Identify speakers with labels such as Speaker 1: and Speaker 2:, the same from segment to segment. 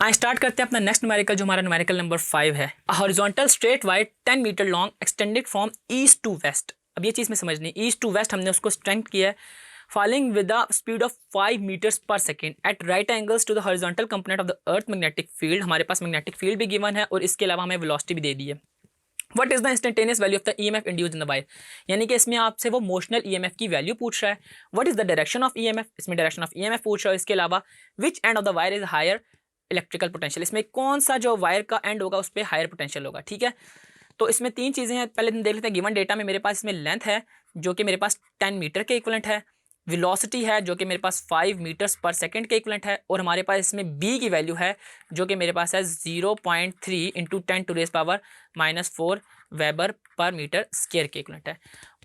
Speaker 1: I start करते हैं अपना नेक्स्ट न्यूमेरिकल जो हमारा न्यूमेरिकल नंबर 5 है। Horizontal straight wide 10 metre long extended from east to west. अब ये चीज़ में समझनी, ईस्ट टू वेस्ट हमने उसको स्ट्रेंथ किया है, falling with the speed of 5 metres per second at right angles to the horizontal component of the earth magnetic field. हमारे पास मैग्नेटिक फील्ड भी गिवन है और इसके अलावा हमें वेलोसिटी भी दे दी है। What is the instantaneous value of the EMF induced in the wire, यानी कि इसमें आपसे वो मोशनल ईएमएफ की वैल्यू पूछ रहा है। What is the direction of EMF, इसमें डायरेक्शन ऑफ ईएमएफ पूछ रहा है। इसके अलावा which end of the wire is higher electrical potential, इसमें कौन सा जो वायर का एंड होगा उस पर हायर पोटेंशियल होगा। ठीक है, तो इसमें तीन चीज़ें हैं। पहले देख लेते हैं गिवन डेटा में मेरे पास इसमें लेंथ है जो कि मेरे पास 10 मीटर के इक्वलेंट है, वेलोसिटी है जो कि मेरे पास 5 मीटर्स पर सेकंड के इक्वलेंट है, और हमारे पास इसमें b की वैल्यू है जो कि मेरे पास है 0.3 into 10⁻⁻⁴ weber per metre square के इक्वलेंट है।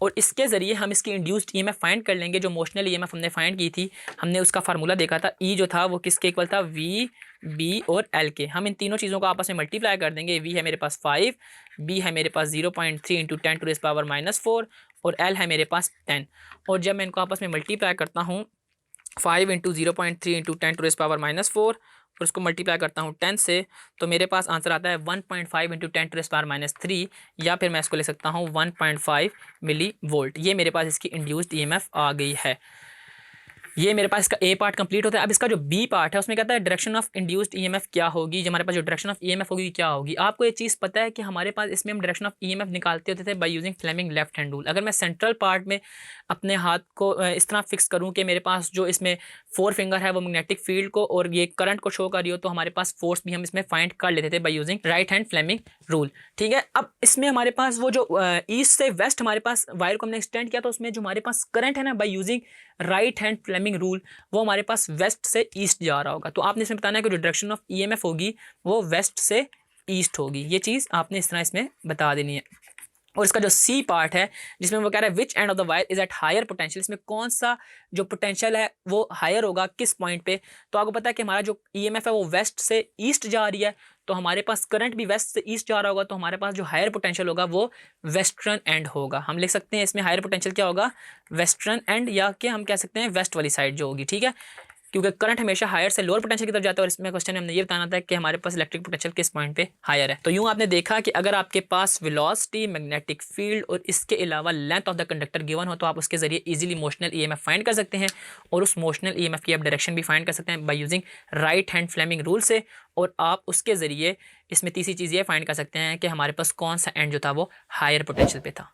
Speaker 1: और इसके ज़रिए हम इसकी इंड्यूस्ड ईएमएफ फाइंड कर लेंगे। जो मोशनल ईएमएफ हमने फाइंड की थी, हमने उसका फार्मूला देखा था, ई जो था वो किसके इक्वल था, v, b और l के। हम इन तीनों चीज़ों को आपस में मल्टीप्लाई कर देंगे। v है मेरे पास 5, b है मेरे पास 0.3 इंटू 10⁻⁻⁴ और l है मेरे पास 10। और जब मैं इनको आपस में मल्टीप्लाई करता हूँ 5 इंटू 0.3 इंटू 10⁻⁻⁴ और उसको मल्टीप्लाई करता हूँ 10 से, तो मेरे पास आंसर आता है 1.5 इंटू 10⁻⁻3, या फिर मैं इसको ले सकता हूँ 1.5 मिली वोल्ट। ये मेरे पास इसकी इंड्यूस्ड ईएमएफ आ गई है। ये मेरे पास इसका ए पार्ट कंप्लीट होता है। अब इसका जो बी पार्ट है उसमें कहता है डायरेक्शन ऑफ इंड्यूस्ड ईएमएफ क्या होगी। जो हमारे पास जो डायरेक्शन ऑफ ईएमएफ होगी क्या होगी। आपको ये चीज़ पता है कि हमारे पास इसमें हम डायरेक्शन ऑफ ईएमएफ निकालते होते थे by using Fleming left hand rule. अगर मैं सेंट्रल पार्ट में अपने हाथ को इस तरह फिक्स करूँ कि मेरे पास जो इसमें 4 फिंगर है वो मैग्नेटिक फील्ड को और ये करंट को शो कर रही हो, तो हमारे पास फोर्स भी हम इसमें फाइंड कर लेते थे by using right hand Fleming rule. ठीक है, अब इसमें हमारे पास वो जो ईस्ट से वेस्ट हमारे पास वायर को हमने एक्सटेंड किया, तो उसमें जो हमारे पास करंट है ना, by using right hand Fleming rule, वो हमारे पास वेस्ट से ईस्ट जा रहा होगा। तो आपने इसमें बताना है कि जो डायरेक्शन ऑफ ईएमएफ होगी वो वेस्ट से ईस्ट होगी। ये चीज़ आपने इस तरह इसमें बता देनी है। और इसका जो सी पार्ट है जिसमें वो कह रहा है which end of the wire is at higher potential, इसमें कौन सा जो पोटेंशियल है वो हायर होगा, किस पॉइंट पे। तो आपको पता है कि हमारा जो ईएमएफ है वो वेस्ट से ईस्ट जा रही है, तो हमारे पास करंट भी वेस्ट से ईस्ट जा रहा होगा, तो हमारे पास जो हायर पोटेंशियल होगा वो वेस्टर्न एंड होगा। हम लिख सकते हैं इसमें हायर पोटेंशियल क्या होगा, वेस्टर्न एंड, या कि हम कह सकते हैं वेस्ट वाली साइड जो होगी। ठीक है, क्योंकि करंट हमेशा हायर से लोअर पोटेंशियल की तरफ जाता है, और इसमें क्वेश्चन में हमने ये बताना था कि हमारे पास इलेक्ट्रिक पोटेंशियल किस पॉइंट पे हायर है। तो यूँ आपने देखा कि अगर आपके पास वेलोसिटी, मैग्नेटिक फील्ड और इसके अलावा length of the conductor given हो, तो आप उसके जरिए इजीली मोशनल ईएमएफ फाइंड कर सकते हैं, और उस मोशनल ईएमएफ की आप डायरेक्शन भी फाइंड कर सकते हैं by using right hand Fleming rule से। और आप उसके ज़रिए इसमें तीसरी चीज़ ये फाइंड कर सकते हैं कि हमारे पास कौन सा एंड जो था वो हायर पोटेंशियल पे था।